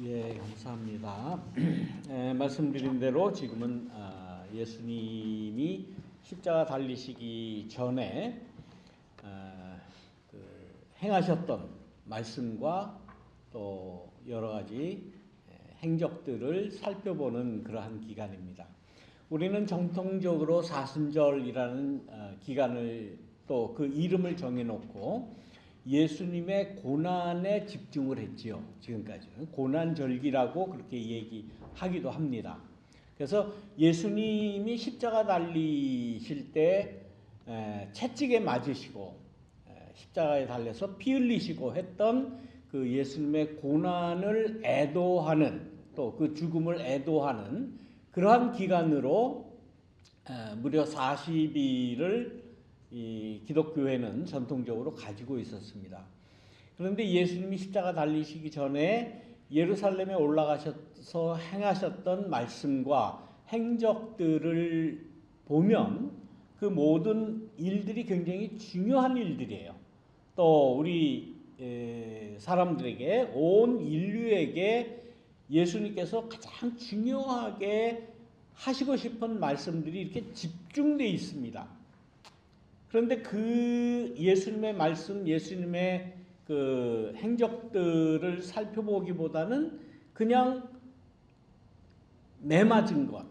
예, 감사합니다. 말씀드린 대로 지금은 예수님이 십자가 달리시기 전에 행하셨던 말씀과 또 여러 가지 행적들을 살펴보는 그러한 기간입니다. 우리는 정통적으로 사순절이라는 기간을 또 그 이름을 정해놓고 예수님의 고난에 집중을 했지요. 지금까지는 고난절기라고 그렇게 얘기하기도 합니다. 그래서 예수님이 십자가 달리실 때 채찍에 맞으시고 십자가에 달려서 피 흘리시고 했던 그 예수님의 고난을 애도하는, 또 그 죽음을 애도하는 그러한 기간으로 무려 40일을 이 기독교회는 전통적으로 가지고 있었습니다. 그런데 예수님이 십자가 달리시기 전에 예루살렘에 올라가셔서 행하셨던 말씀과 행적들을 보면 그 모든 일들이 굉장히 중요한 일들이에요. 또 우리 사람들에게, 온 인류에게 예수님께서 가장 중요하게 하시고 싶은 말씀들이 이렇게 집중되어 있습니다. 그런데 그 예수님의 말씀, 예수님의 그 행적들을 살펴보기보다는 그냥 매맞은 것,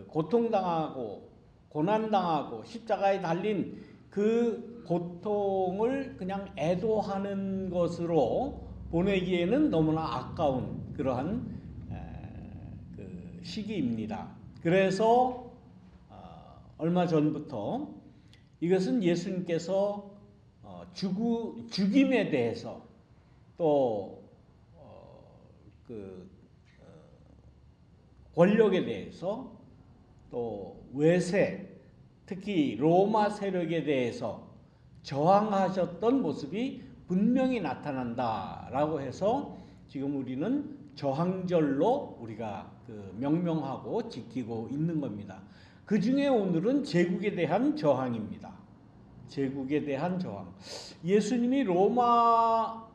고통당하고 고난당하고 십자가에 달린 그 고통을 그냥 애도하는 것으로 보내기에는 너무나 아까운 그러한 그 시기입니다. 그래서 얼마 전부터 이것은 예수님께서 죽임에 대해서 또 권력에 대해서 또 외세, 특히 로마 세력에 대해서 저항하셨던 모습이 분명히 나타난다라고 해서 지금 우리는 저항절로 우리가 명명하고 지키고 있는 겁니다. 그 중에 오늘은 제국에 대한 저항입니다. 제국에 대한 저항. 예수님이 로마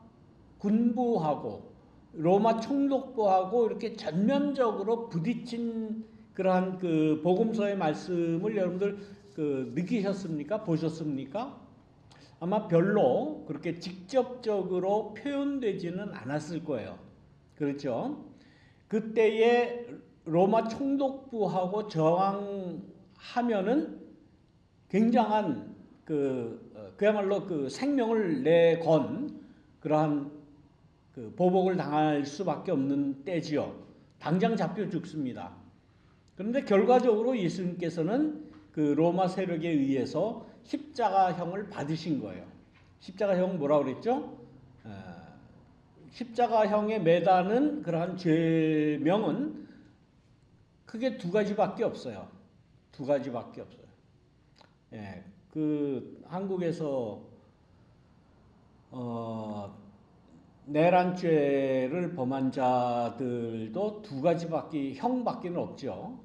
군부하고 로마 총독부하고 이렇게 전면적으로 부딪힌 그러한 그 복음서의 말씀을 여러분들 느끼셨습니까? 보셨습니까? 아마 별로 그렇게 직접적으로 표현되지는 않았을 거예요. 그렇죠? 그때에 로마 총독부하고 저항하면은 굉장한 그야말로 그 생명을 내건 그러한 그 보복을 당할 수밖에 없는 때지요. 당장 잡혀 죽습니다. 그런데 결과적으로 예수님께서는 그 로마 세력에 의해서 십자가형을 받으신 거예요. 십자가형 뭐라고 그랬죠? 십자가형에 매다는 그러한 죄명은 크게 두 가지밖에 없어요. 두 가지밖에 없어요. 예, 그 한국에서 내란죄를 범한 자들도 두 가지밖에 형밖에는 없죠.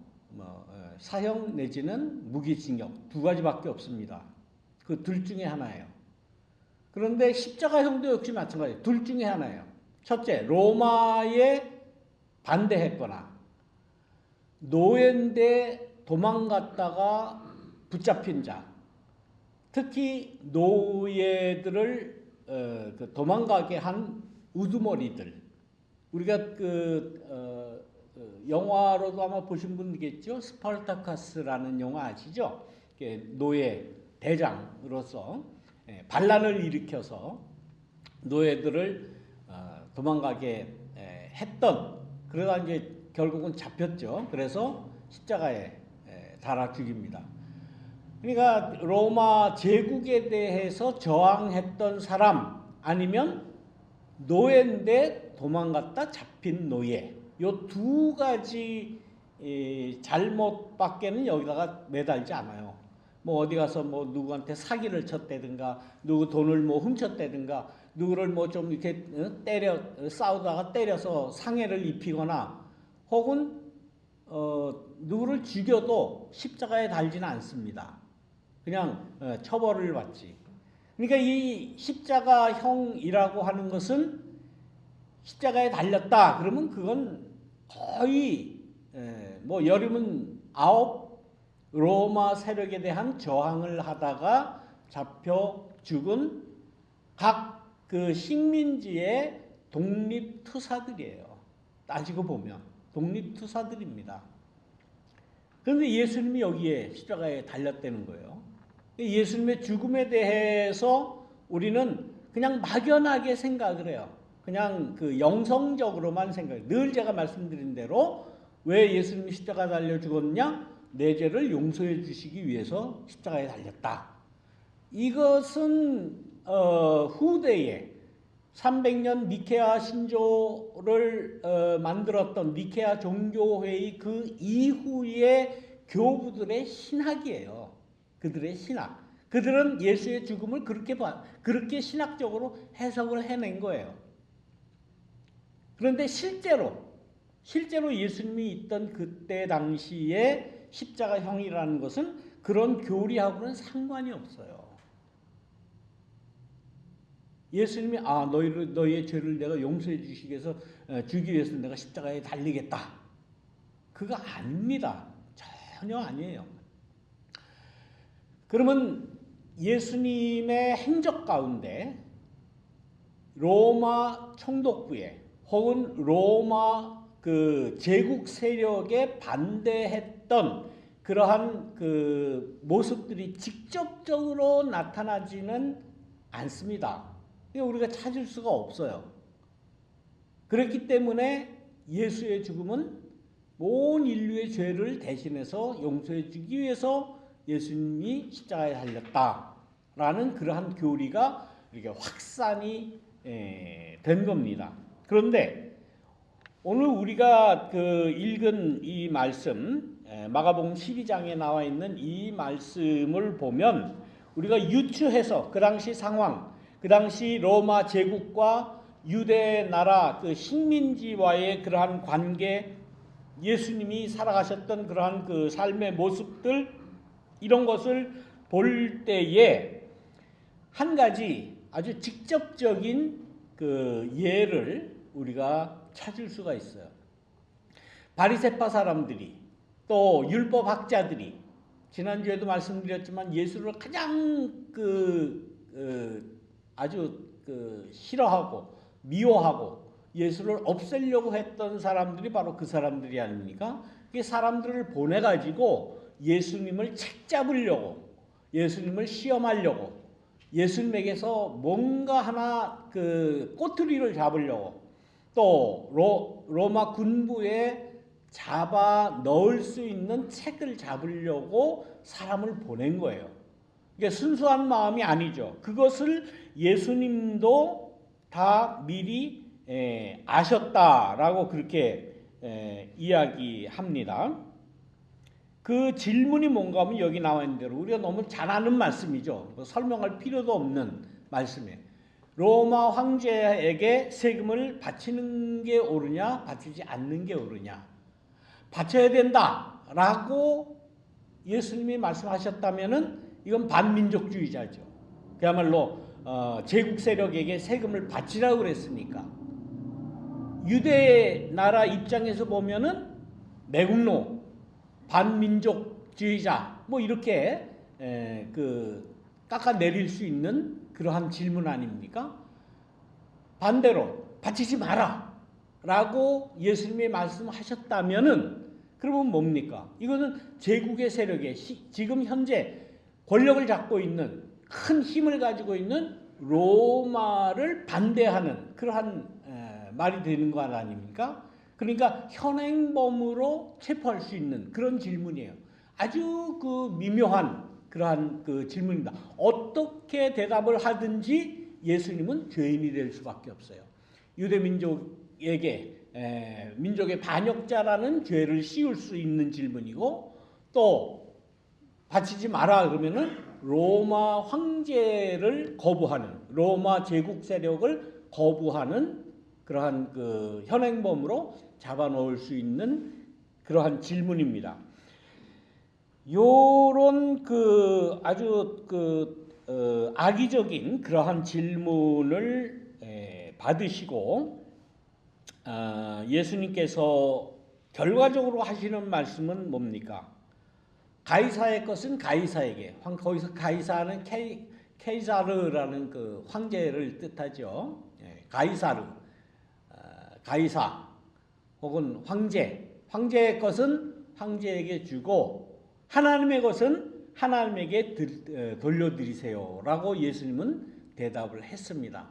사형 내지는 무기징역 두 가지밖에 없습니다. 그 둘 중에 하나예요. 그런데 십자가형도 역시 마찬가지예요. 둘 중에 하나예요. 첫째, 로마에 반대했거나 노예인데 도망갔다가 붙잡힌 자, 특히 노예들을 도망가게 한 우두머리들. 우리가 영화로도 아마 보신 분 있겠죠? 스파르타쿠스라는 영화 아시죠? 노예 대장으로서 반란을 일으켜서 노예들을 도망가게 했던, 그러다 이제 결국은 잡혔죠. 그래서 십자가에 달아 죽입니다. 그러니까 로마 제국에 대해서 저항했던 사람, 아니면 노예인데 도망갔다 잡힌 노예, 요 두 가지 잘못밖에는 여기다가 매달지 않아요. 뭐 어디 가서 뭐 누구한테 사기를 쳤다든가, 누구 돈을 뭐 훔쳤다든가, 누구를 뭐 좀 이렇게 싸우다가 때려서 상해를 입히거나, 혹은 누구를 죽여도 십자가에 달지는 않습니다. 그냥 처벌을 받지. 그러니까 이 십자가형이라고 하는 것은 십자가에 달렸다. 그러면 그건 거의 뭐 여름은 9 로마 세력에 대한 저항을 하다가 잡혀 죽은 각 그 식민지의 독립투사들이에요. 따지고 보면 독립투사들입니다. 그런데 예수님이 여기에 십자가에 달렸다는 거예요. 예수님의 죽음에 대해서 우리는 그냥 막연하게 생각을 해요. 그냥 그 영성적으로만 생각해요. 늘 제가 말씀드린 대로 왜 예수님이 십자가에 달려 죽었냐? 내 죄를 용서해 주시기 위해서 십자가에 달렸다. 이것은 후대에 300년 니케아 신조를 만들었던 니케아 종교회의 그 이후의 교부들의 신학이에요. 그들의 신학. 그들은 예수의 죽음을 그렇게 신학적으로 해석을 해낸 거예요. 그런데 실제로 예수님이 있던 그때 당시에 십자가형이라는 것은 그런 교리하고는 상관이 없어요. 예수님이 너희의 죄를 내가 용서해 주시기 위해서 주기 위해서 내가 십자가에 달리겠다. 그거 아닙니다. 전혀 아니에요. 그러면 예수님의 행적 가운데 로마 총독부에 혹은 로마 그 제국 세력에 반대했던 그러한 그 모습들이 직접적으로 나타나지는 않습니다. 우리가 찾을 수가 없어요. 그렇기 때문에 예수의 죽음은 온 인류의 죄를 대신해서 용서해 주기 위해서 예수님이 십자가에 달렸다라는 그러한 교리가 이렇게 확산이 된 겁니다. 그런데 오늘 우리가 그 읽은 이 말씀, 마가복음 12장에 나와 있는 이 말씀을 보면 우리가 유추해서 그 당시 상황, 그 당시 로마 제국과 유대 나라 그 식민지와의 그러한 관계, 예수님이 살아가셨던 그러한 그 삶의 모습들, 이런 것을 볼 때에 한 가지 아주 직접적인 그 예를 우리가 찾을 수가 있어요. 바리새파 사람들이 또 율법학자들이 지난주에도 말씀드렸지만 예수를 가장 아주 싫어하고 미워하고 예수를 없애려고 했던 사람들이 바로 그 사람들이 아닙니까? 그 사람들을 보내가지고 예수님을 책잡으려고, 예수님을 시험하려고, 예수님에게서 뭔가 하나 그 꼬투리를 잡으려고, 또 로마 군부에 잡아 넣을 수 있는 책을 잡으려고 사람을 보낸 거예요. 이게 순수한 마음이 아니죠. 그것을 예수님도 다 미리 아셨다라고 그렇게 이야기합니다. 그 질문이 뭔가 하면 여기 나와 있는 대로 우리가 너무 잘 아는 말씀이죠. 설명할 필요도 없는 말씀이에요. 로마 황제에게 세금을 바치는 게 옳으냐, 바치지 않는 게 옳으냐. 바쳐야 된다라고 예수님이 말씀하셨다면은 이건 반민족주의자죠. 그야말로 제국 세력에게 세금을 바치라고 그랬으니까. 유대 나라 입장에서 보면은 매국노, 반민족주의자 뭐 이렇게 깎아내릴 수 있는 그러한 질문 아닙니까? 반대로 바치지 마라 라고 예수님이 말씀하셨다면은 그러면 뭡니까? 이거는 제국의 세력에 지금 현재 권력을 잡고 있는, 큰 힘을 가지고 있는 로마를 반대하는 그러한 말이 되는 것 아닙니까? 그러니까 현행범으로 체포할 수 있는 그런 질문이에요. 아주 그 미묘한 그러한 그 질문입니다. 어떻게 대답을 하든지 예수님은 죄인이 될 수밖에 없어요. 유대 민족에게 민족의 반역자라는 죄를 씌울 수 있는 질문이고, 또 바치지 마라 그러면은 로마 황제를 거부하는, 로마 제국 세력을 거부하는 그러한 그 현행범으로 잡아놓을 수 있는 그러한 질문입니다. 요런 그 아주 악의적인 그러한 질문을 받으시고 예수님께서 결과적으로 하시는 말씀은 뭡니까? 가이사의 것은 가이사에게. 거기서 가이사는 케이사르라는 그 황제를 뜻하죠. 가이사르, 가이사 혹은 황제. 황제의 것은 황제에게 주고 하나님의 것은 하나님에게 돌려드리세요라고 예수님은 대답을 했습니다.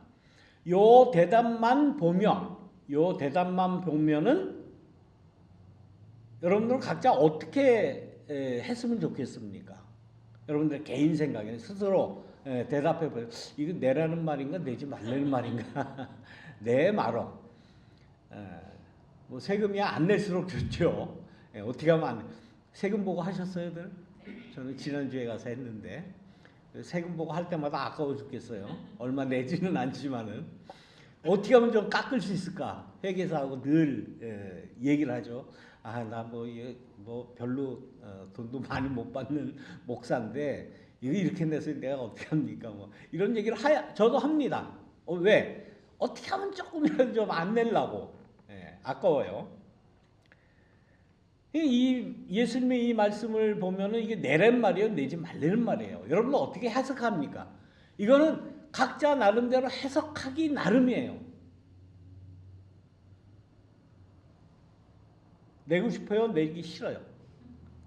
요 대답만 보면은 여러분들 각자 어떻게 했으면 좋겠습니까? 여러분들 개인 생각에 스스로 대답해 보세요. 이거 내라는 말인가 내지 말라는 말인가? 내 말어. 뭐 세금이 안 낼수록 좋죠. 어떻게 하면 안 돼? 세금 보고 하셨어요들? 저는 지난주에 가서 했는데 세금 보고 할 때마다 아까워 죽겠어요. 얼마 내지는 않지만은 어떻게 하면 좀 깎을 수 있을까? 회계사하고 늘 얘기를 하죠. 나 뭐 별로 돈도 많이 못 받는 목사인데 이거 이렇게 내서 내가 어떻게 합니까? 뭐 이런 얘기를 저도 합니다. 왜? 어떻게 하면 조금이라도 좀 안 내려고. 아까워요. 이 예수님의 이 말씀을 보면은 이게 내란 말이에요, 내지 말라는 말이에요. 여러분 어떻게 해석합니까? 이거는 각자 나름대로 해석하기 나름이에요. 내고 싶어요? 내기 싫어요?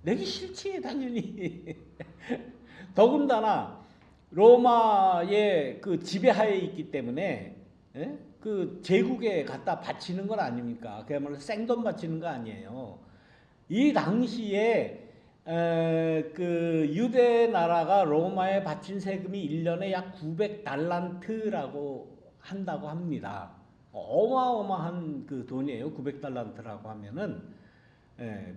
내기 싫지 당연히. 더군다나 로마의 그 지배하에 있기 때문에 그 제국에 갖다 바치는 건 아닙니까? 그야말로 생돈 바치는 거 아니에요. 이 당시에 그 유대 나라가 로마에 바친 세금이 1년에 약 900달란트라고 한다고 합니다. 어마어마한 그 돈이에요. 900달란트라고 하면은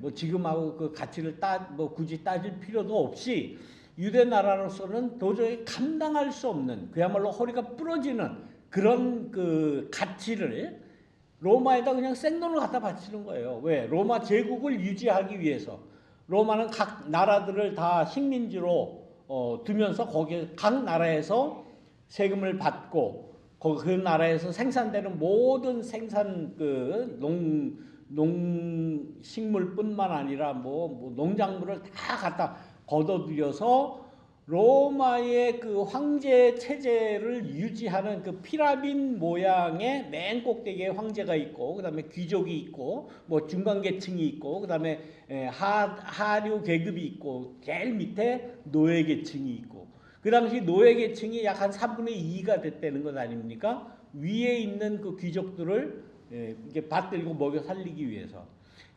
뭐 지금하고 그 가치를 뭐 굳이 따질 필요도 없이 유대 나라로서는 도저히 감당할 수 없는 그야말로 허리가 부러지는 그런 그 가치를 로마에다 그냥 생돈을 갖다 바치는 거예요. 왜? 로마 제국을 유지하기 위해서. 로마는 각 나라들을 다 식민지로 두면서 거기에 각 나라에서 세금을 받고 그 나라에서 생산되는 모든 생산 그 농식물뿐만 아니라 뭐 농작물을 다 갖다 걷어들여서 로마의 그 황제 체제를 유지하는 그 피라미드 모양의 맨 꼭대기에 황제가 있고, 그 다음에 귀족이 있고, 뭐 중간계층이 있고, 그 다음에 하류 계급이 있고, 제일 밑에 노예계층이 있고, 그 당시 노예계층이 약 한 3분의 2가 됐다는 것 아닙니까? 위에 있는 그 귀족들을 이렇게 받들고 먹여 살리기 위해서.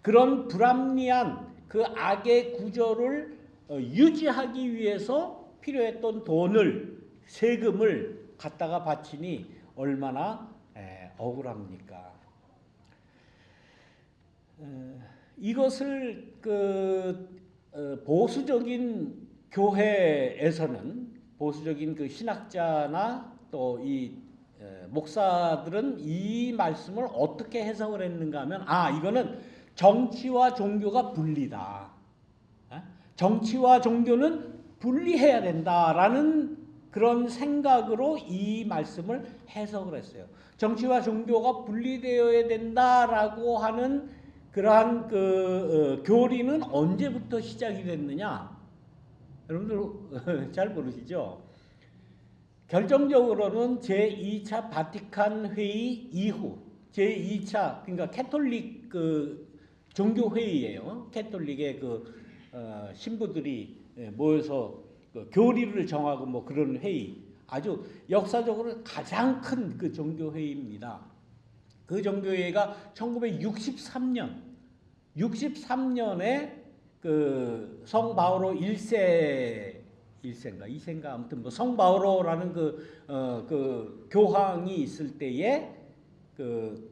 그런 불합리한 그 악의 구조를 유지하기 위해서 필요했던 돈을 세금을 갖다가 바치니 얼마나 억울합니까? 이것을 그 보수적인 교회에서는 보수적인 그 신학자나 또 이 목사들은 이 말씀을 어떻게 해석을 했는가 하면 이거는 정치와 종교가 분리다. 정치와 종교는 분리해야 된다라는 그런 생각으로 이 말씀을 해석을 했어요. 정치와 종교가 분리되어야 된다라고 하는 그러한 그 교리는 언제부터 시작이 됐느냐? 여러분들 잘 모르시죠? 결정적으로는 제2차 바티칸 회의 이후 제2차 그러니까 캐톨릭 그 종교 회의예요. 캐톨릭의 그 신부들이 모여서 그 교리를 정하고 뭐 그런 회의, 아주 역사적으로 가장 큰 그 종교 회의입니다. 그 종교 회의가 1963년에 그 성 바오로 1세인가 2세인가 아무튼 뭐 성 바오로라는 그 교황이 있을 때에 그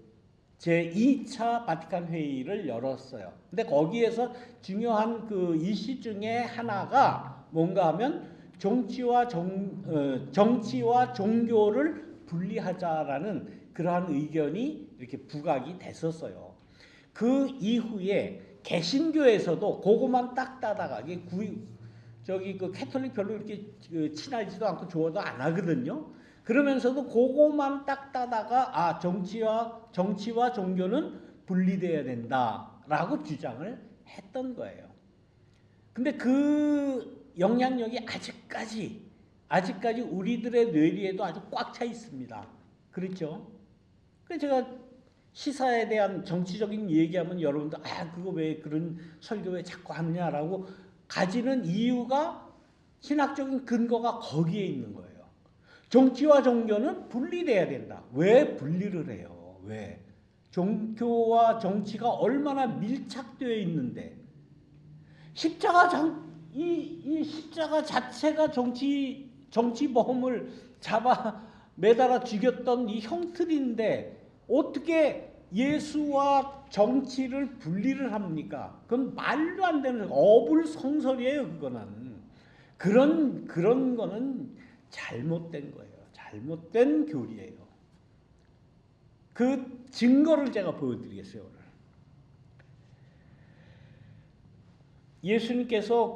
제2차 바티칸 회의를 열었어요. 근데 거기에서 중요한 그 이슈 중에 하나가 뭔가 하면 정치와 종교를 분리하자라는 그러한 의견이 이렇게 부각이 됐었어요. 그 이후에 개신교에서도 그것만 딱 따다가 저기 그 캐톨릭 별로 이렇게 친하지도 않고 좋아도 안 하거든요. 그러면서도 그거만 딱 따다가 정치와 종교는 분리돼야 된다라고 주장을 했던 거예요. 근데 그 영향력이 아직까지 우리들의 뇌리에도 아주 꽉 차 있습니다. 그렇죠? 그래서 제가 시사에 대한 정치적인 얘기하면 여러분들 그거 왜 그런 설교 왜 자꾸 하느냐라고 가지는 이유가 신학적인 근거가 거기에 있는 거예요. 정치와 종교는 분리돼야 된다. 왜 분리를 해요? 왜? 종교와 정치가 얼마나 밀착되어 있는데 이 십자가 자체가 정치범을 잡아 매달아 죽였던 이 형틀인데 어떻게 예수와 정치를 분리를 합니까? 그건 말도 안 되는 어불성설이에요. 그거는 그런 거는 잘못된 거예요. 잘못된 교리예요. 그 증거를 제가 보여드리겠어요. 오늘. 예수님께서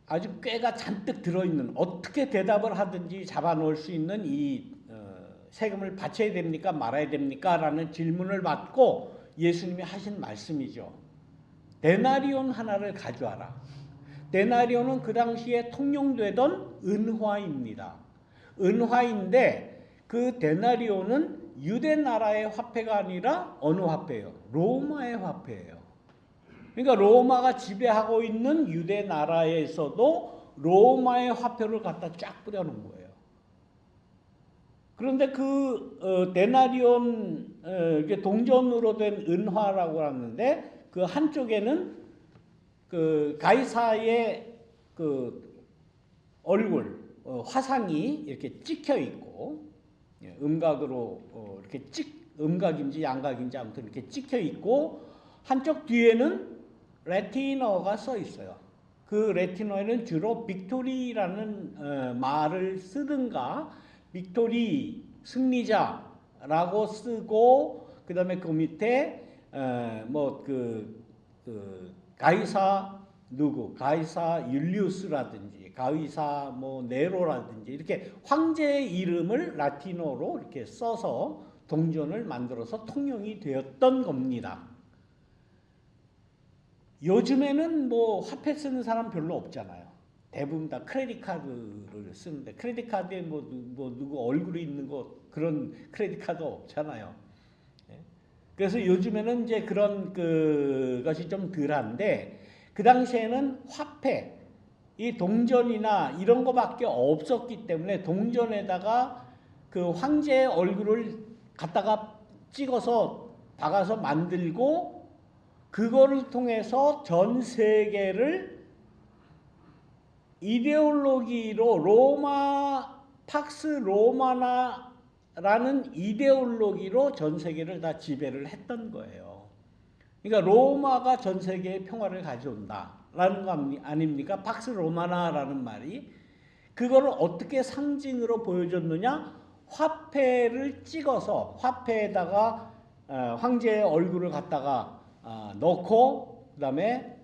아주 꾀가 잔뜩 들어있는 어떻게 대답을 하든지 잡아놓을 수 있는 이 세금을 바쳐야 됩니까? 말아야 됩니까? 라는 질문을 받고 예수님이 하신 말씀이죠. 데나리온 하나를 가져와라. 데나리온은 그 당시에 통용되던 은화입니다. 은화인데 그 데나리온은 유대 나라의 화폐가 아니라 어느 화폐예요? 로마의 화폐예요. 그러니까 로마가 지배하고 있는 유대 나라에서도 로마의 화폐를 갖다 쫙 뿌려놓은 거예요. 그런데 데나리온 이게 동전으로 된 은화라고 하는데 그 한쪽에는 그 가이사의 그 얼굴 화상이 이렇게 찍혀 있고 음각으로 이렇게 음각인지 양각인지 아무튼 이렇게 찍혀 있고 한쪽 뒤에는 레티너가 써 있어요. 그 레티너에는 주로 빅토리라는 말을 쓰든가 빅토리 승리자라고 쓰고 그다음에 그 밑에 가이사 율리우스라든지 가이사 네로라든지 이렇게 황제의 이름을 라틴어로 이렇게 써서 동전을 만들어서 통용이 되었던 겁니다. 요즘에는 화폐 쓰는 사람 별로 없잖아요. 대부분 다 크레딧 카드를 쓰는데 크레딧 카드에 누구 얼굴이 있는 그런 크레딧 카드 없잖아요. 그래서 요즘에는 이제 그런 것이 좀 덜한데 그 당시에는 화폐, 이 동전이나 이런 거밖에 없었기 때문에 동전에다가 그 황제의 얼굴을 갖다가 찍어서 박아서 만들고 그거를 통해서 전 세계를 이데올로기로 팍스 로마나라는 이데올로기로 전 세계를 다 지배를 했던 거예요. 그러니까 로마가 전 세계에 평화를 가져온다라는 거 아닙니까? 팍스 로마나라는 말이. 그거를 어떻게 상징으로 보여줬느냐? 화폐를 찍어서 화폐에다가 황제의 얼굴을 갖다가 넣고 그다음에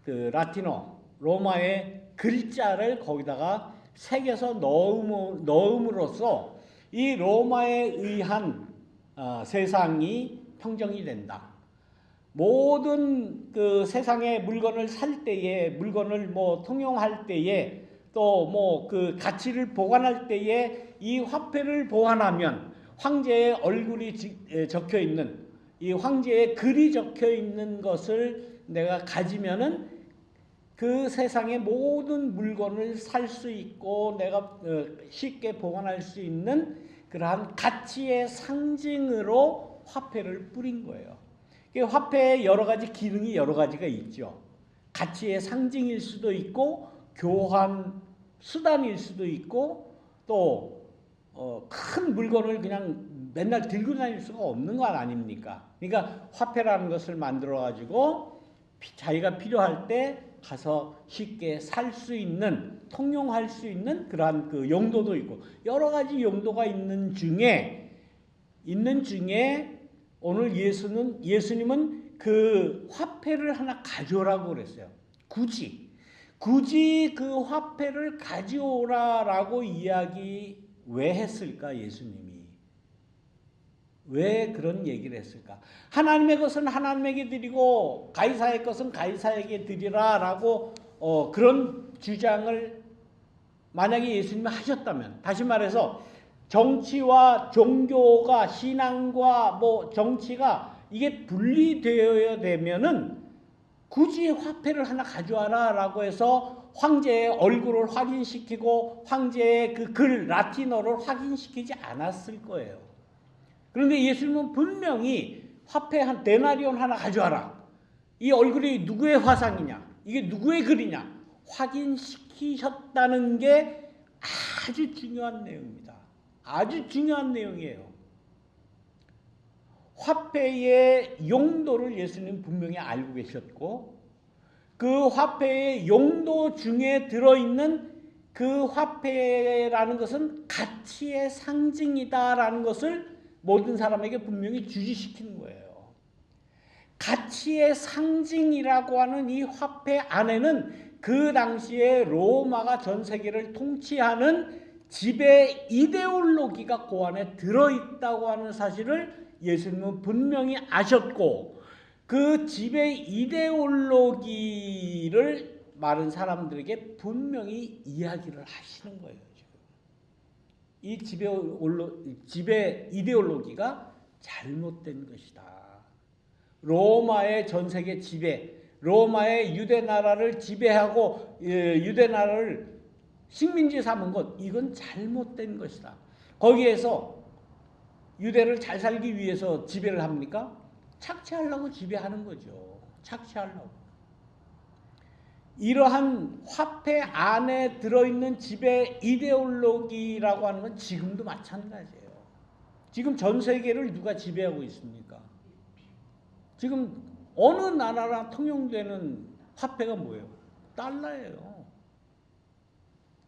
그 라틴어 로마의 글자를 거기다가 새겨서 넣음으로써 이 로마에 의한 세상이 평정이 된다. 모든 그 세상의 물건을 살 때에 물건을 통용할 때에 또 그 가치를 보관할 때에 이 화폐를 보관하면 황제의 얼굴이 적혀 있는 이 황제의 글이 적혀 있는 것을 내가 가지면은 그 세상의 모든 물건을 살 수 있고 내가 쉽게 보관할 수 있는 그러한 가치의 상징으로 화폐를 뿌린 거예요. 화폐에 여러 가지 기능이 여러 가지가 있죠. 가치의 상징일 수도 있고 교환 수단일 수도 있고 또 큰 물건을 그냥 맨날 들고 다닐 수가 없는 것 아닙니까? 그러니까 화폐라는 것을 만들어 가지고 자기가 필요할 때 가서 쉽게 살 수 있는 통용할 수 있는 그러한 그 용도도 있고 여러 가지 용도가 있는 중에 오늘 예수님은 그 화폐를 하나 가져오라고 그랬어요. 굳이 굳이 그 화폐를 가져오라라고 이야기 왜 했을까? 예수님이 왜 그런 얘기를 했을까? 하나님의 것은 하나님에게 드리고 가이사의 것은 가이사에게 드리라라고 그런 주장을 만약에 예수님이 하셨다면, 다시 말해서 정치와 종교가, 신앙과 뭐 정치가 이게 분리되어야 되면은 굳이 화폐를 하나 가져와라라고 해서 황제의 얼굴을 확인시키고 황제의 그 글 라틴어를 확인시키지 않았을 거예요. 그런데 예수님은 분명히 화폐 한 데나리온 하나 가져와라. 이 얼굴이 누구의 화상이냐, 이게 누구의 글이냐 확인시키셨다는 게 아주 중요한 내용입니다. 아주 중요한 내용이에요. 화폐의 용도를 예수님 분명히 알고 계셨고, 그 화폐의 용도 중에 들어있는 그 화폐라는 것은 가치의 상징이다라는 것을 모든 사람에게 분명히 주지시키는 거예요. 가치의 상징이라고 하는 이 화폐 안에는 그 당시에 로마가 전 세계를 통치하는 지배 이데올로기가 그 안에 들어있다고 하는 사실을 예수님은 분명히 아셨고, 그 지배 이데올로기를 많은 사람들에게 분명히 이야기를 하시는 거예요. 지금. 이 지배 이데올로기가 잘못된 것이다. 로마의 전 세계 지배, 로마의 유대 나라를 지배하고 유대 나라를 식민지 삼은 것, 이건 잘못된 것이다. 거기에서 유대를 잘 살기 위해서 지배를 합니까? 착취하려고 지배하는 거죠. 착취하려고. 이러한 화폐 안에 들어있는 지배 이데올로기라고 하는 건 지금도 마찬가지예요. 지금 전 세계를 누가 지배하고 있습니까? 지금 어느 나라나 통용되는 화폐가 뭐예요? 달러예요.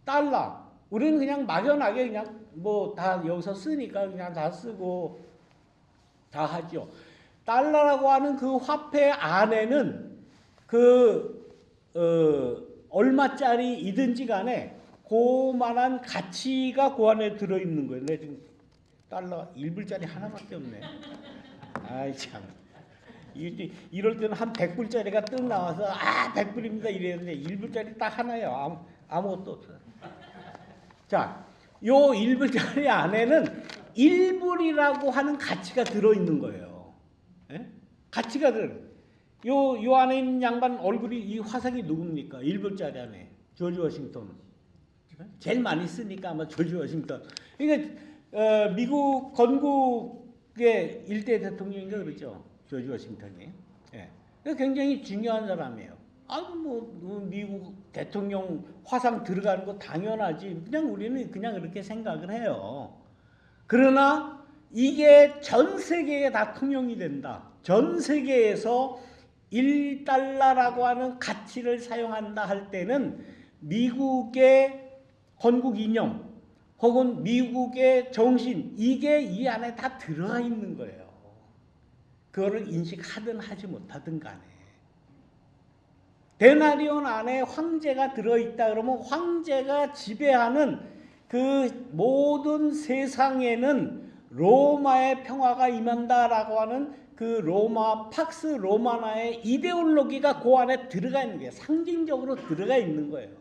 달러. 우리는 그냥 막연하게 그냥 뭐 다 여기서 쓰니까 그냥 다 쓰고 다 하죠. 달러라고 하는 그 화폐 안에는 얼마짜리이든지 간에 그만한 가치가 그 안에 들어있는 거예요. 내 지금 달러 1불짜리 하나밖에 없네. 아이 참. 이럴 때는 한 100불짜리가 뜩 나와서 100불입니다 이랬는데 1불짜리 딱 하나예요. 아무것도 없어요. 자, 요 1불짜리 안에는 1불이라고 하는 가치가 들어있는 거예요. 예? 가치가 요 안에 있는 양반 얼굴이, 이 화상이 누굽니까? 1불짜리 안에 조지 워싱턴. 제일 많이 쓰니까 아마 조지 워싱턴. 그러니까 미국 건국의 일대 대통령인가 그러죠. 조지 워싱턴이. 예. 굉장히 중요한 사람이에요. 미국 대통령 화상 들어가는 거 당연하지. 그냥 우리는 그냥 그렇게 생각을 해요. 그러나 이게 전 세계에 다 통용이 된다. 전 세계에서 1달러라고 하는 가치를 사용한다 할 때는 미국의 건국 이념 혹은 미국의 정신, 이게 이 안에 다 들어가 있는 거예요. 그거를 인식하든 하지 못하든 간에. 데나리온 안에 황제가 들어있다 그러면 황제가 지배하는 그 모든 세상에는 로마의 평화가 임한다라고 하는 그 로마 팍스 로마나의 이데올로기가 그 안에 들어가 있는 게 상징적으로 들어가 있는 거예요.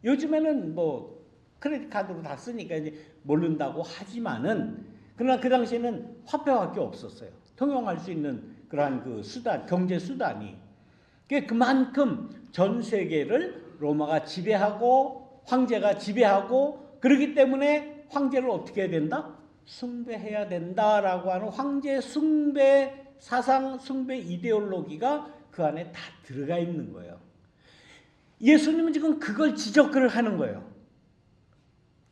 요즘에는 뭐 크레딧 카드로 다 쓰니까 이제 모른다고 하지만은, 그러나 그 당시에는 화폐밖에 없었어요. 통용할 수 있는 그러한 그 수단, 경제 수단이. 그만큼 전 세계를 로마가 지배하고 황제가 지배하고, 그렇기 때문에 황제를 어떻게 해야 된다? 숭배해야 된다라고 하는 황제 숭배 사상, 숭배 이데올로기가 그 안에 다 들어가 있는 거예요. 예수님은 지금 그걸 지적을 하는 거예요.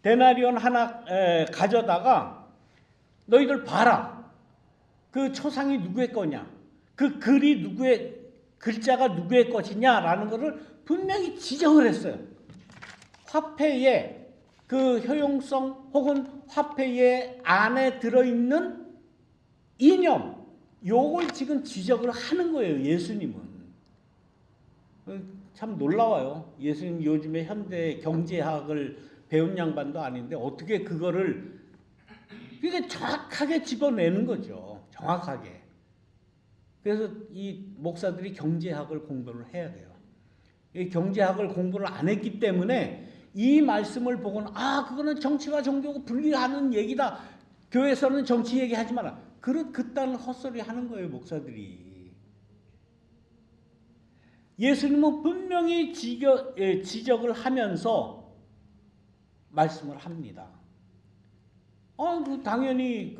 데나리온 하나 가져다가 너희들 봐라. 그 초상이 누구의 거냐? 그 글이 누구의, 글자가 누구의 것이냐라는 것을 분명히 지적을 했어요. 화폐의 그 효용성 혹은 화폐의 안에 들어있는 이념, 요걸 지금 지적을 하는 거예요. 예수님은. 참 놀라워요. 예수님 요즘에 현대 경제학을 배운 양반도 아닌데 어떻게 그거를 그게 정확하게 집어내는 거죠. 정확하게. 그래서 이 목사들이 경제학을 공부를 해야 돼요. 이 경제학을 공부를 안 했기 때문에 이 말씀을 보고는 그거는 정치와 종교가 분리하는 얘기다. 교회에서는 정치 얘기하지 마라. 그딴 헛소리 하는 거예요, 목사들이. 예수님은 분명히 지적을 하면서 말씀을 합니다. 당연히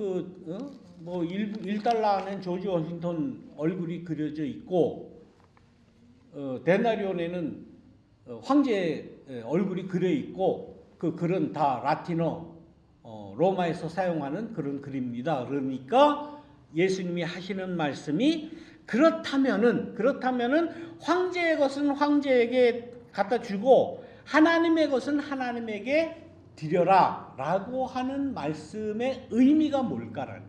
뭐 1달러 안에 조지 워싱턴 얼굴이 그려져 있고 데나리온에는 황제 얼굴이 그려 있고 그 글은 다 라틴어 로마에서 사용하는 그런 글입니다. 그러니까 예수님이 하시는 말씀이 그렇다면은 황제의 것은 황제에게 갖다 주고 하나님의 것은 하나님에게 드려라 라고 하는 말씀의 의미가 뭘까라는,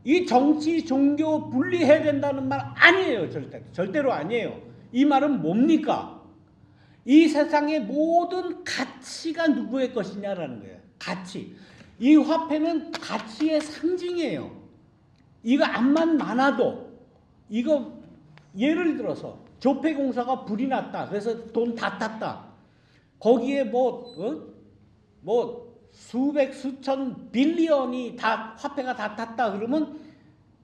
이 정치 종교 분리해야 된다는 말 아니에요. 절대로 아니에요. 이 말은 뭡니까? 이 세상의 모든 가치가 누구의 것이냐라는 거예요. 가치. 이 화폐는 가치의 상징이에요. 이거 암만 많아도, 이거 예를 들어서 조폐공사가 불이 났다. 그래서 돈 다 탔다. 거기에 수백 수천 빌리언이 다 화폐가 다 탔다. 그러면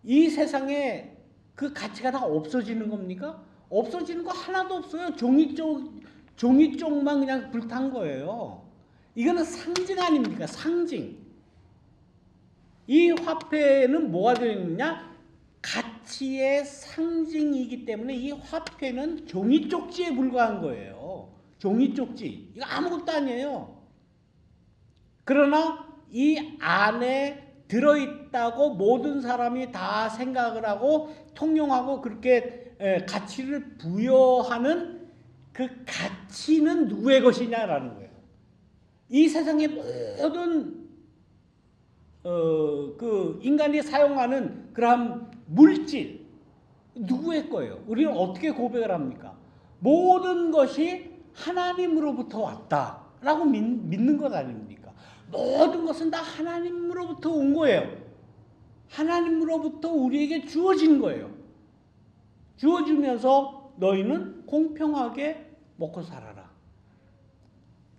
이 세상에 그 가치가 다 없어지는 겁니까? 없어지는 거 하나도 없어요. 종이 쪽만 그냥 불탄 거예요. 이거는 상징 아닙니까? 상징. 이 화폐는 뭐가 되느냐? 가치의 상징이기 때문에 이 화폐는 종이 쪽지에 불과한 거예요. 종이 쪽지. 이거 아무것도 아니에요. 그러나 이 안에 들어있다고 모든 사람이 다 생각을 하고 통용하고 그렇게 가치를 부여하는 그 가치는 누구의 것이냐라는 거예요. 이 세상의 모든 그 인간이 사용하는 그러한 물질 누구의 거예요? 우리는 어떻게 고백을 합니까? 모든 것이 하나님으로부터 왔다라고 믿는 것 아닙니까? 모든 것은 다 하나님으로부터 온 거예요. 하나님으로부터 우리에게 주어진 거예요. 주어지면서 너희는 공평하게 먹고 살아라.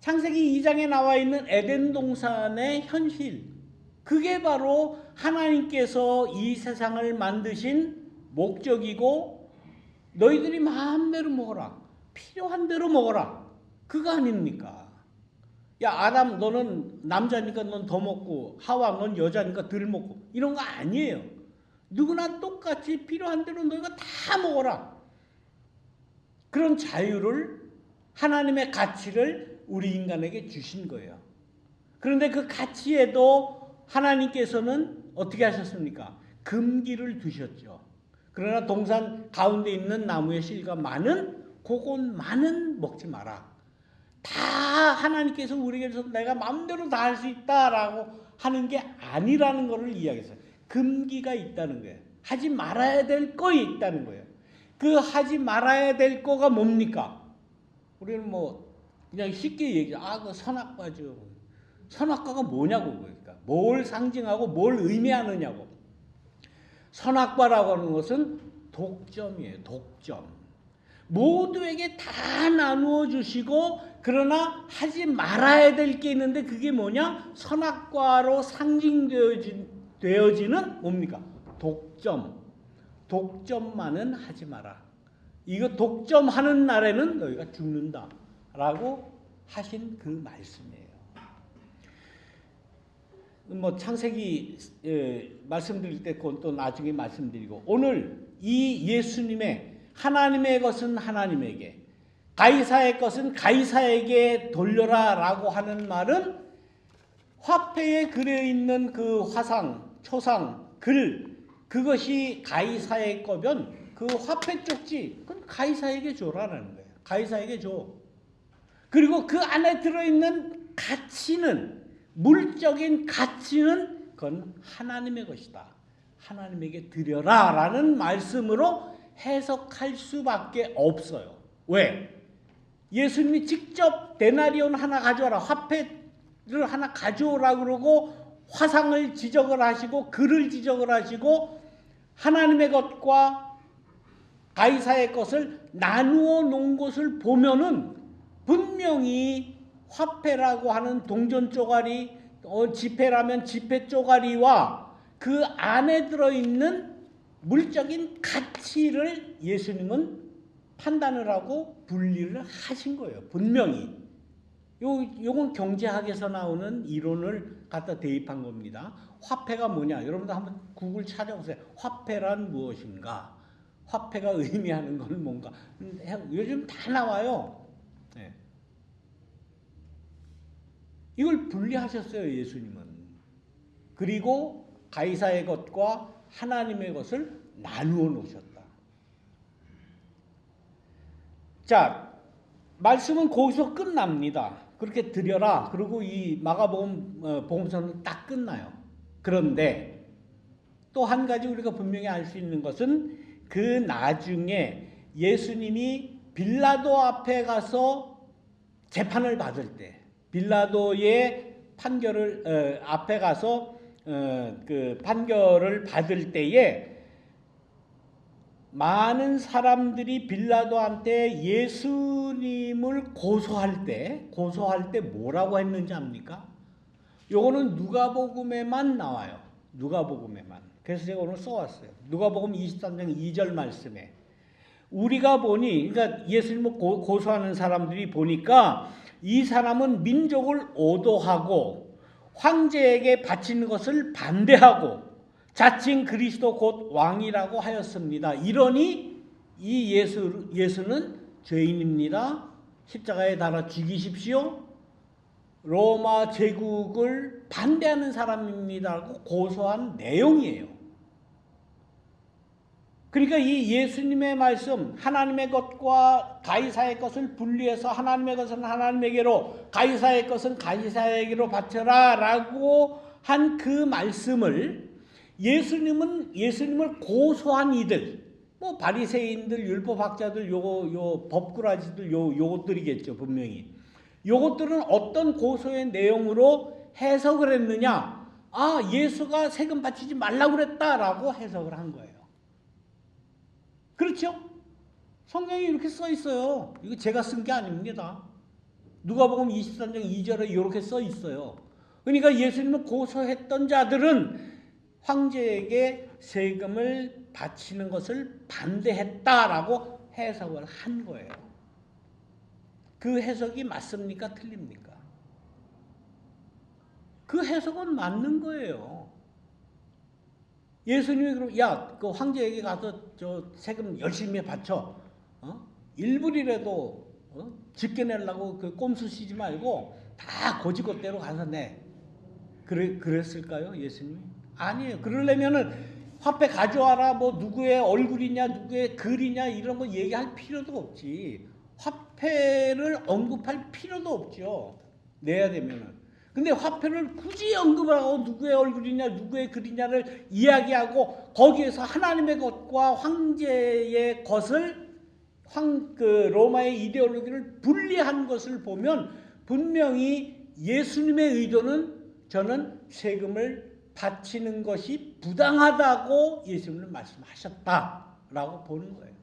창세기 2장에 나와 있는 에덴 동산의 현실, 그게 바로 하나님께서 이 세상을 만드신 목적이고 너희들이 마음대로 먹어라. 필요한 대로 먹어라. 그거 아닙니까? 야, 아담 너는 남자니까 넌 더 먹고 하와 넌 여자니까 덜 먹고 이런 거 아니에요. 누구나 똑같이 필요한 대로 너희가 다 먹어라. 그런 자유를, 하나님의 가치를 우리 인간에게 주신 거예요. 그런데 그 가치에도 하나님께서는 어떻게 하셨습니까? 금기를 두셨죠. 그러나 동산 가운데 있는 나무의 실과 그것만은 먹지 마라. 다 하나님께서 우리에게서 내가 마음대로 다 할 수 있다라고 하는 게 아니라는 것을 이야기했어요. 금기가 있다는 거예요. 하지 말아야 될 거 있다는 거예요. 그 하지 말아야 될 거가 뭡니까? 우리는 그냥 쉽게 얘기하죠. 그 선악과죠. 선악과가 뭐냐고. 그러니까 뭘 상징하고 뭘 의미하느냐고. 선악과라고 하는 것은 독점이에요. 독점. 모두에게 다 나누어 주시고 그러나 하지 말아야 될 게 있는데 그게 뭐냐? 선악과로 상징되어지는 뭡니까? 독점. 독점만은 하지 마라. 이거 독점하는 날에는 너희가 죽는다. 라고 하신 그 말씀이에요. 창세기 말씀드릴 때 그건 또 나중에 말씀드리고, 오늘 이 예수님의 하나님의 것은 하나님에게, 가이사의 것은 가이사에게 돌려라 라고 하는 말은 화폐에 그려있는 그 화상, 초상, 글, 그것이 가이사의 거면 그 화폐 쪽지, 그건 가이사에게 줘라는 거예요. 가이사에게 줘. 그리고 그 안에 들어있는 가치는, 물적인 가치는 그건 하나님의 것이다. 하나님에게 드려라 라는 말씀으로 해석할 수밖에 없어요. 왜? 예수님이 직접 데나리온 하나 가져와라, 화폐를 하나 가져오라 그러고 화상을 지적을 하시고 글을 지적을 하시고 하나님의 것과 가이사의 것을 나누어 놓은 것을 보면은 분명히 화폐라고 하는 동전 쪼가리, 지폐라면 지폐 쪼가리와 그 안에 들어있는 물적인 가치를 예수님은 판단을 하고 분리를 하신 거예요. 분명히. 요건 경제학에서 나오는 이론을 갖다 대입한 겁니다. 화폐가 뭐냐? 여러분들 한번 구글 찾아보세요. 화폐란 무엇인가? 화폐가 의미하는 건 뭔가? 요즘 다 나와요. 네. 이걸 분리하셨어요, 예수님은. 그리고 가이사의 것과 하나님의 것을 나누어 놓으셨다. 자, 말씀은 거기서 끝납니다. 그렇게 드려라. 그리고 이 마가복음 복음서는 딱 끝나요. 그런데 또 한 가지 우리가 분명히 알 수 있는 것은 그 나중에 예수님이 빌라도 앞에 가서 재판을 받을 때, 빌라도의 판결을 앞에 가서 그 판결을 받을 때에 많은 사람들이 빌라도한테 예수님을 고소할 때 뭐라고 했는지 압니까? 요거는 누가복음에만 나와요. 누가복음에만. 그래서 제가 오늘 써왔어요. 누가복음 23장 2절 말씀에 우리가 보니, 그러니까 예수님을 고소하는 사람들이 보니까 이 사람은 민족을 오도하고 황제에게 바치는 것을 반대하고 자칭 그리스도 곧 왕이라고 하였습니다. 이러니 이 예수는 죄인입니다. 십자가에 달아 죽이십시오. 로마 제국을 반대하는 사람입니다라고 고소한 내용이에요. 그러니까 이 예수님의 말씀, 하나님의 것과 가이사의 것을 분리해서 하나님의 것은 하나님에게로, 가이사의 것은 가이사에게로 바쳐라 라고 한 그 말씀을 예수님을 고소한 이들, 뭐 바리새인들, 율법학자들, 요 법꾸라지들, 요것들이겠죠, 분명히. 요것들은 어떤 고소의 내용으로 해석을 했느냐? 아, 예수가 세금 바치지 말라고 그랬다라고 해석을 한 거예요. 그렇죠? 성경에 이렇게 써 있어요. 이거 제가 쓴 게 아닙니다. 누가복음 23장 2절에 이렇게 써 있어요. 그러니까 예수님을 고소했던 자들은 황제에게 세금을 바치는 것을 반대했다라고 해석을 한 거예요. 그 해석이 맞습니까? 틀립니까? 그 해석은 맞는 거예요. 예수님이 그럼 야, 그 황제에게 가서 저 세금 열심히 바쳐. 1불이라도 집게내려고 그 꼼수 쓰지 말고 다 고지것대로 가서 내. 그랬을까요, 예수님이? 아니에요. 그러려면은 화폐 가져와라, 뭐 누구의 얼굴이냐, 누구의 글이냐 이런 거 얘기할 필요도 없지. 화폐를 언급할 필요도 없죠. 내야 되면은. 근데 화폐를 굳이 언급하고 누구의 얼굴이냐, 누구의 글이냐를 이야기하고 거기에서 하나님의 것과 황제의 것을 그 로마의 이데올로기를 분리한 것을 보면 분명히 예수님의 의도는 저는 세금을 바치는 것이 부당하다고 예수님은 말씀하셨다라고 보는 거예요.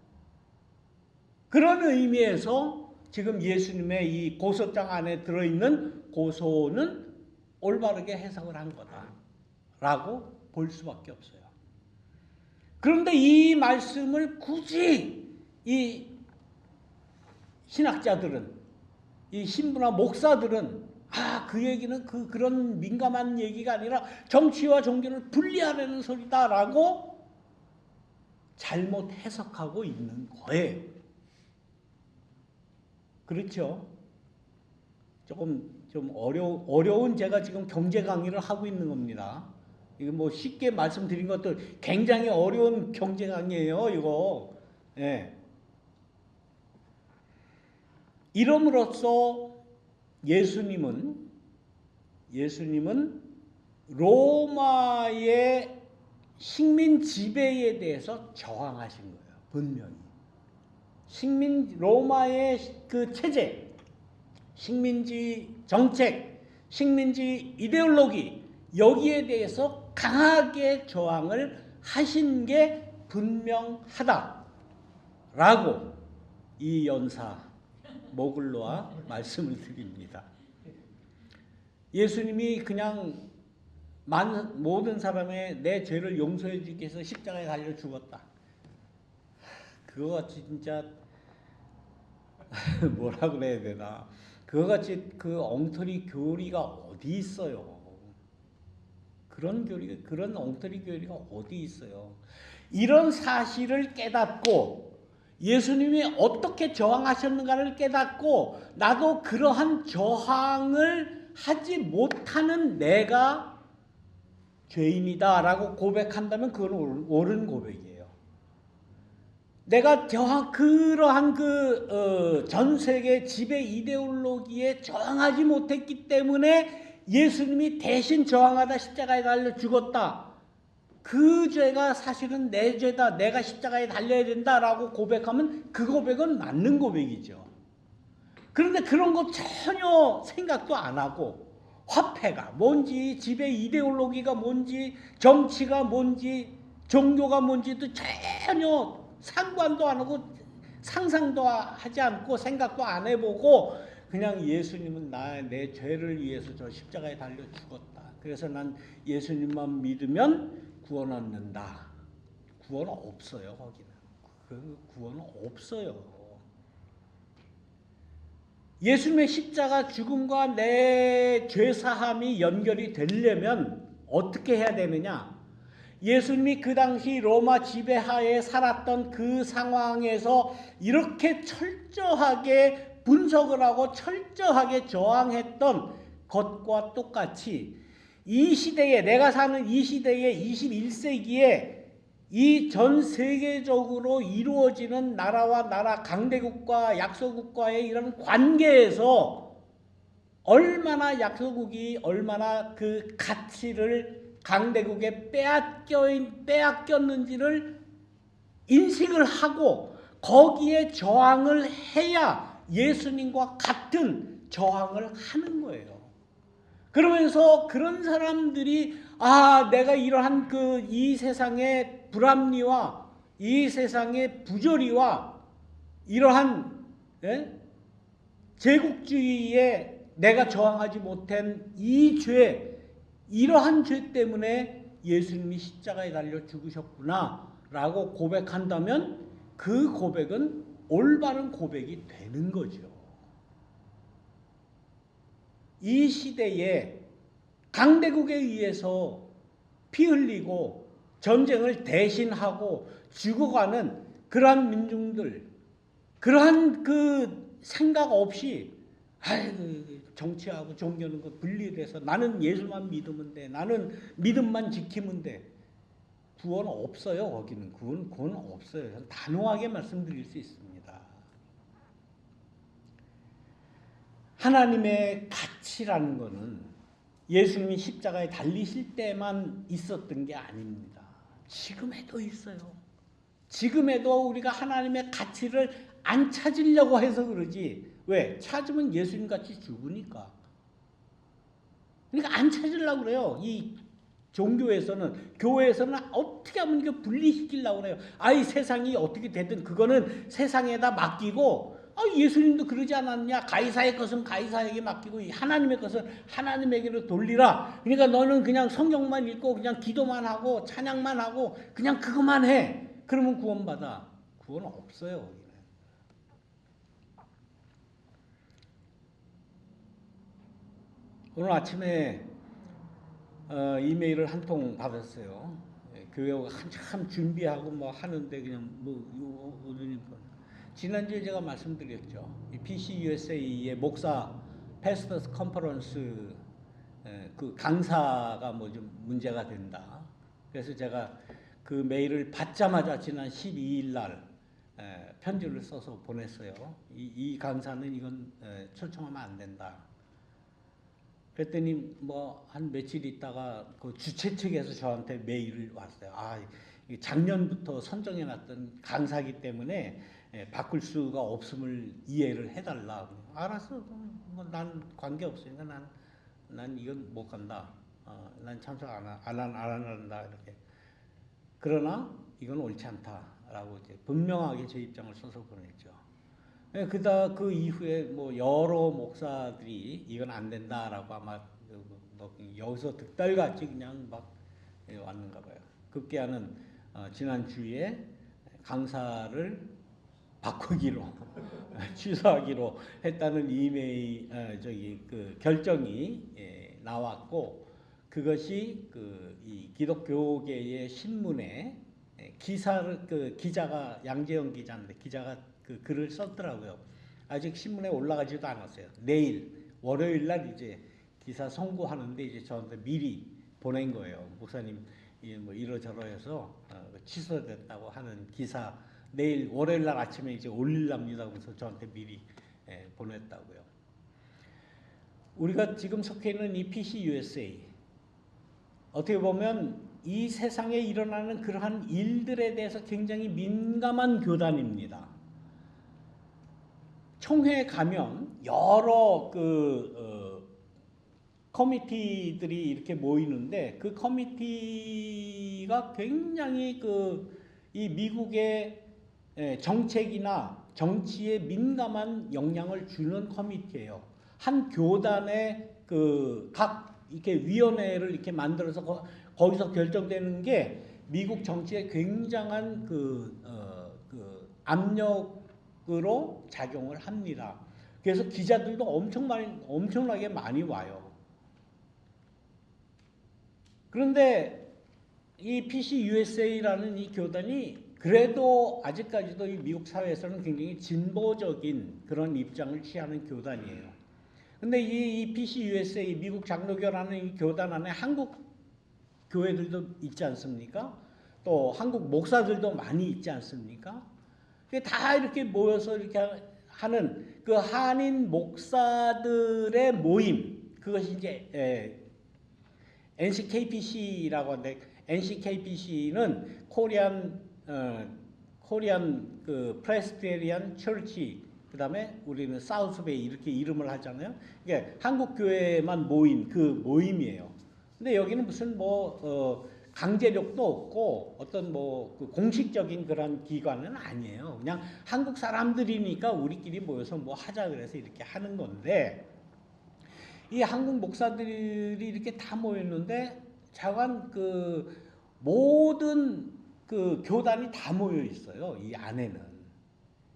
그런 의미에서 지금 예수님의 이 고소장 안에 들어있는 고소는 올바르게 해석을 한 거다라고 볼 수밖에 없어요. 그런데 이 말씀을 굳이 이 신학자들은, 이 신부나 목사들은 그 얘기는 그런 민감한 얘기가 아니라 정치와 종교를 분리하려는 소리다라고 잘못 해석하고 있는 거예요. 그렇죠? 조금 좀 어려운 제가 지금 경제 강의를 하고 있는 겁니다. 이거 뭐 쉽게 말씀드린 것도 굉장히 어려운 경제 강의예요, 이거. 예. 이름으로써 예수님은 로마의 식민 지배에 대해서 저항하신 거예요. 분명히. 로마의 그 체제, 식민지 정책, 식민지 이데올로기, 여기에 대해서 강하게 저항을 하신 게 분명하다라고 이 연사 목을 놓아 말씀을 드립니다. 예수님이 그냥 모든 사람의 내 죄를 용서해 주기 위해서 십자가에 달려 죽었다. 그거같이 진짜 뭐라 그래야 되나, 그거같이 그 엉터리 교리가 어디 있어요. 그런 엉터리 교리가 어디 있어요. 이런 사실을 깨닫고 예수님이 어떻게 저항하셨는가를 깨닫고 나도 그러한 저항을 하지 못하는 내가 죄인이다라고 고백한다면 그건 옳은 고백이에요. 내가 그러한 전 세계 지배 이데올로기에 저항하지 못했기 때문에 예수님이 대신 저항하다 십자가에 달려 죽었다. 그 죄가 사실은 내 죄다. 내가 십자가에 달려야 된다라고 고백하면 그 고백은 맞는 고백이죠. 그런데 그런 거 전혀 생각도 안 하고 화폐가 뭔지, 지배 이데올로기가 뭔지, 정치가 뭔지, 종교가 뭔지도 전혀 상관도 안 하고 상상도 하지 않고 생각도 안 해보고 그냥 예수님은 내 죄를 위해서 저 십자가에 달려 죽었다. 그래서 난 예수님만 믿으면 구원 얻는다. 구원 없어요. 거기는. 그 구원 없어요. 예수님의 십자가 죽음과 내 죄사함이 연결이 되려면 어떻게 해야 되느냐? 예수님이 그 당시 로마 지배하에 살았던 그 상황에서 이렇게 철저하게 분석을 하고 철저하게 저항했던 것과 똑같이 이 시대에, 내가 사는 이 시대에 21세기에 이 전 세계적으로 이루어지는 나라와 나라, 강대국과 약소국과의 이런 관계에서 얼마나 약소국이 얼마나 그 가치를 강대국에 빼앗겼는지를 인식을 하고 거기에 저항을 해야 예수님과 같은 저항을 하는 거예요. 그러면서 그런 사람들이 내가 이러한 이 세상의 불합리와 이 세상의 부조리와 이러한 제국주의에 내가 저항하지 못한 이 죄, 이러한 죄 때문에 예수님이 십자가에 달려 죽으셨구나 라고 고백한다면 그 고백은 올바른 고백이 되는 거죠. 이 시대에 강대국에 의해서 피 흘리고 전쟁을 대신하고 죽어가는 그러한 민중들, 그러한 그 생각 없이 정치하고 종교는 분리돼서 나는 예수만 믿으면 돼, 나는 믿음만 지키면 돼. 구원 없어요. 거기는 구원 없어요. 단호하게 말씀드릴 수 있습니다. 하나님의 가치라는 것은 예수님이 십자가에 달리실 때만 있었던 게 아닙니다. 지금에도 있어요. 지금에도 우리가 하나님의 가치를 안 찾으려고 해서 그러지. 왜? 찾으면 예수님같이 죽으니까. 그러니까 안 찾으려고 그래요. 이 종교에서는, 교회에서는 어떻게 하면 이거 분리시키려고 그래요. 이 세상이 어떻게 되든 그거는 세상에다 맡기고, 예수님도 그러지 않았냐? 가이사의 것은 가이사에게 맡기고 하나님의 것은 하나님에게로 돌리라. 그러니까 너는 그냥 성경만 읽고 그냥 기도만 하고 찬양만 하고 그냥 그것만 해. 그러면 구원받아. 구원 없어요. 거기는. 오늘 아침에 이메일을 한 통 받았어요. 교회가 한참 준비하고 뭐 하는데 그냥 지난주에 제가 말씀드렸죠. 이 PCUSA의 목사 패스터스 컨퍼런스 그 강사가 뭐 좀 문제가 된다. 그래서 제가 그 메일을 받자마자 지난 12일 날 편지를 써서 보냈어요. 이 강사는 이건 초청하면 안 된다. 그랬더니 뭐 한 며칠 있다가 그 주최 측에서 저한테 메일을 왔어요. 작년부터 선정해놨던 강사기 때문에 바꿀 수가 없음을 이해를 해달라. 알았어. 난 관계 없으니까 난 이건 못 간다. 난 참석 안 한다. 이렇게. 그러나 이건 옳지 않다라고 이제 분명하게 제 입장을 써서 보냈죠. 그 이후에 뭐 여러 목사들이 이건 안 된다라고 아마 여기서 득달같이 그냥 막 왔는가 봐요. 급기야는 지난 주에 강사를 바꾸기로 취소하기로 했다는 이메일 그 결정이 나왔고, 그것이 이 기독교계의 신문에 기자가 양재영 기자인데 기자가 그 글을 썼더라고요. 아직 신문에 올라가지도 않았어요. 내일 월요일 날 이제 기사 송고하는데 이제 저한테 미리 보낸 거예요. 목사님 뭐 이러저러해서 취소됐다고 하는 기사 내일 월요일 날 아침에 이제 올릴랍니다. 그래서 저한테 미리 보냈다고요. 우리가 지금 속해 있는 이 PCUSA, 어떻게 보면 이 세상에 일어나는 그러한 일들에 대해서 굉장히 민감한 교단입니다. 총회에 가면 여러 커미티들이 이렇게 모이는데, 그 커미티가 굉장히 이 미국의 정책이나 정치에 민감한 영향을 주는 커미티예요. 한 교단의 각 이렇게 위원회를 이렇게 만들어서 거기서 결정되는 게 미국 정치에 굉장한 압력으로 작용을 합니다. 그래서 기자들도 엄청나게 많이 와요. 그런데 이 PCUSA라는 이 교단이 그래도 아직까지도 이 미국 사회에서는 굉장히 진보적인 그런 입장을 취하는 교단이에요. 근데 이 PCUSA, 미국 장로교라는 이 교단 안에 한국 교회들도 있지 않습니까? 또 한국 목사들도 많이 있지 않습니까? 다 이렇게 모여서 이렇게 하는 그 한인 목사들의 모임, 그것이 이제 NCKPC라고 하는데, NCKPC는 코리안 프레스비테리안 처치, 그 다음에 우리는 사우스베이 이렇게 이름을 하잖아요. 이게 한국 교회만 모인 그 모임이에요. 근데 여기는 무슨 강제력도 없고 어떤 그 공식적인 그런 기관은 아니에요. 그냥 한국 사람들이니까 우리끼리 모여서 뭐 하자 그래서 이렇게 하는 건데, 이 한국 목사들이 이렇게 다 모였는데 자관 모든 교단이 다 모여 있어요. 이 안에는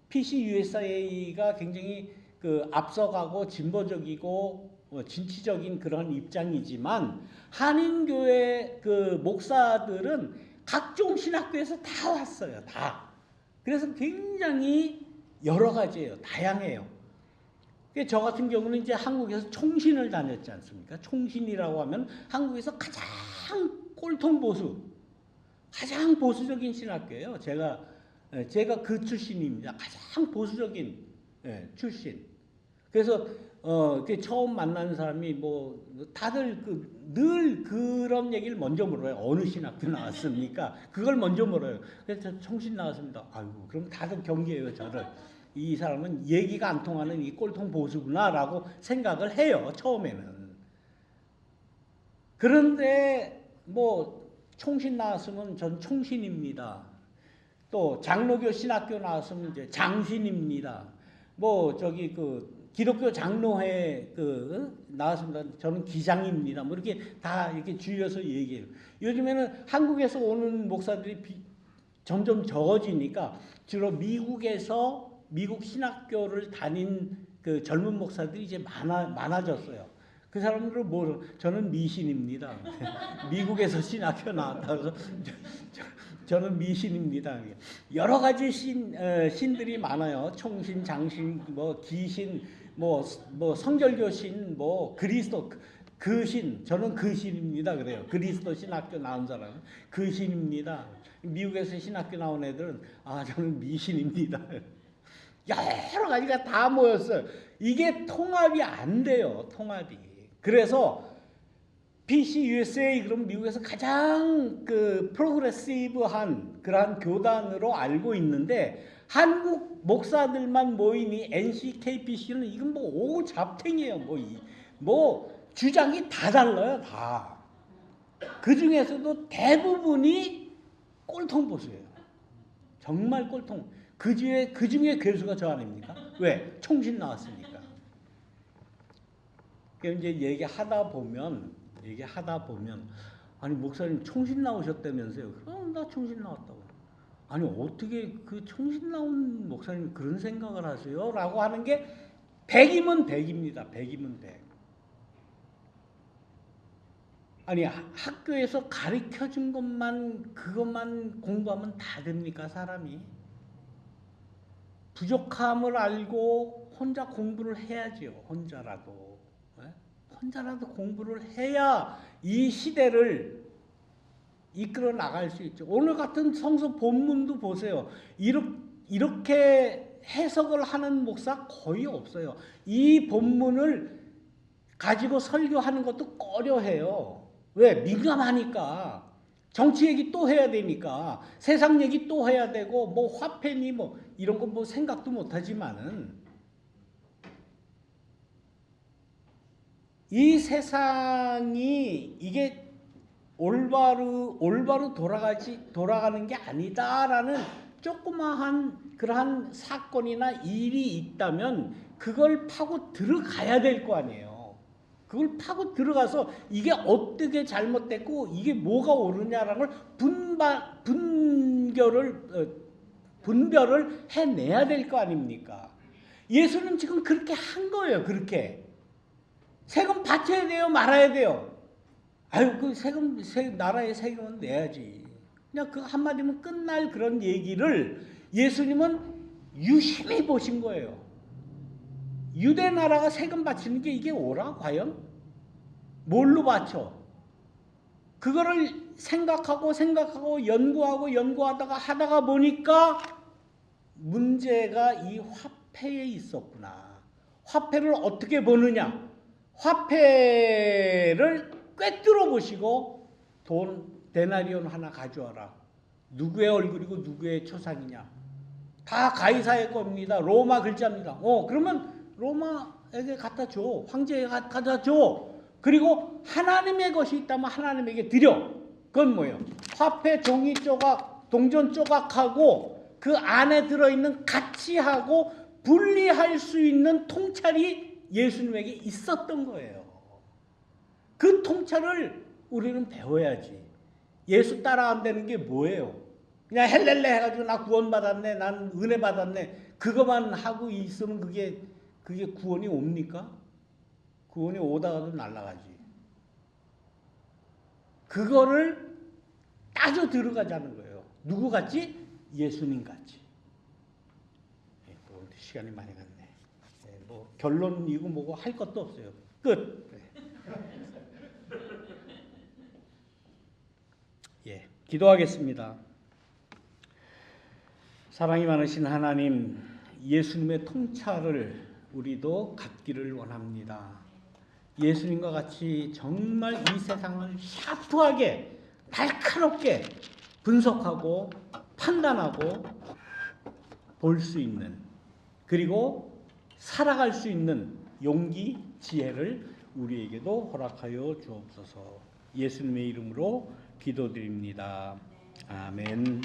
PCUSA가 굉장히 앞서가고 진보적이고 진취적인 그런 입장이지만, 한인교회 목사들은 각종 신학교에서 다 왔어요. 다. 그래서 굉장히 여러 가지예요. 다양해요. 저 같은 경우는 이제 한국에서 총신을 다녔지 않습니까? 총신이라고 하면 한국에서 가장 꼴통 보수, 가장 보수적인 신학교예요. 제가 그 출신입니다. 가장 보수적인 출신. 그래서 처음 만나는 사람이 다들 늘 그런 얘기를 먼저 물어요. 어느 신학교 나왔습니까? 그걸 먼저 물어요. 그래서 저 총신 나왔습니다. 아이고, 그럼 다들 경계해요, 저를. 이 사람은 얘기가 안 통하는 이 꼴통 보수구나라고 생각을 해요, 처음에는. 그런데 총신 나왔으면 전 총신입니다. 또 장로교 신학교 나왔으면 이제 장신입니다. 기독교 장로회 나왔습니다. 저는 기장입니다. 이렇게 다 이렇게 줄여서 얘기해요. 요즘에는 한국에서 오는 목사들이 점점 적어지니까 주로 미국 신학교를 다닌 젊은 목사들이 이제 많아졌어요. 그 사람들은 저는 미신입니다. 미국에서 신학교 나왔다 그래서 저는 미신입니다. 여러 가지 신들이 많아요. 총신, 장신, 기신, 성결교신, 그리스도 그신, 저는 그신입니다. 그래요. 그리스도 신학교 나온 사람은 그신입니다. 미국에서 신학교 나온 애들은 저는 미신입니다. 여러 가지가 다 모였어요. 이게 통합이 안 돼요. 통합이. 그래서 PCUSA, 그럼 미국에서 가장 프로그레시브한 그러한 교단으로 알고 있는데, 한국 목사들만 모이니 NCKPC는 이건 뭐 오잡탱이에요. 뭐 주장이 다 달라요. 다. 그 중에서도 대부분이 꼴통 보수예요. 정말 꼴통. 그 중에 괴수가 저 아닙니까? 왜? 총신 나왔으니까. 이제 얘기하다 보면 아니 목사님 총신 나오셨다면서요? 그럼 나 총신 나왔다고. 아니 어떻게 그 총신 나온 목사님 그런 생각을 하세요? 라고 하는 게 100이면 100입니다. 100이면 100. 아니 학교에서 가르쳐준 그것만 공부하면 다 됩니까 사람이? 부족함을 알고 혼자 공부를 해야지요. 혼자라도 공부를 해야 이 시대를 이끌어 나갈 수 있죠. 오늘 같은 성서 본문도 보세요. 이렇게 해석을 하는 목사 거의 없어요. 이 본문을 가지고 설교하는 것도 꺼려해요. 왜? 민감하니까. 정치 얘기 또 해야 되니까. 세상 얘기 또 해야 되고 뭐 화폐니 뭐 이런 거 뭐 생각도 못 하지만은 이 세상이 이게 올바로 돌아가는 게 아니다라는 조그마한 그러한 사건이나 일이 있다면 그걸 파고 들어가야 될 거 아니에요. 그걸 파고 들어가서 이게 어떻게 잘못됐고 이게 뭐가 옳으냐라는 분별을 해내야 될 거 아닙니까? 예수는 지금 그렇게 한 거예요. 그렇게. 세금 바쳐야 돼요? 말아야 돼요? 아유, 나라의 세금은 내야지. 그냥 그 한마디면 끝날 그런 얘기를 예수님은 유심히 보신 거예요. 유대 나라가 세금 바치는 게 이게 옳아? 과연? 뭘로 바쳐? 그거를 생각하고 연구하다가 하다가 보니까 문제가 이 화폐에 있었구나. 화폐를 어떻게 보느냐? 화폐를 꿰뚫어 보시고 데나리온 하나 가져와라. 누구의 얼굴이고 누구의 초상이냐? 다 가이사의 겁니다. 로마 글자입니다. 그러면 로마에게 갖다 줘. 황제에게 갖다 줘. 그리고 하나님의 것이 있다면 하나님에게 드려. 그건 뭐예요? 화폐 종이 조각, 동전 조각하고 그 안에 들어있는 가치하고 분리할 수 있는 통찰이 예수님에게 있었던 거예요. 그 통찰을 우리는 배워야지. 예수 따라간다는 게 뭐예요? 그냥 헬렐레 해가지고 나 구원받았네, 난 은혜 받았네, 그것만 하고 있으면 그게 구원이 옵니까? 구원이 오다가도 날아가지. 그거를 따져 들어가자는 거예요. 누구 같이? 예수님 같이. 시간이 많이 갔네. 뭐 결론이고 뭐고 할 것도 없어요. 끝. 기도하겠습니다. 사랑이 많으신 하나님, 예수님의 통찰을 우리도 갖기를 원합니다. 예수님과 같이 정말 이 세상을 샤프하게 날카롭게 분석하고 판단하고 볼 수 있는, 그리고 살아갈 수 있는 용기, 지혜를 우리에게도 허락하여 주옵소서. 예수님의 이름으로 기도드립니다. 아멘.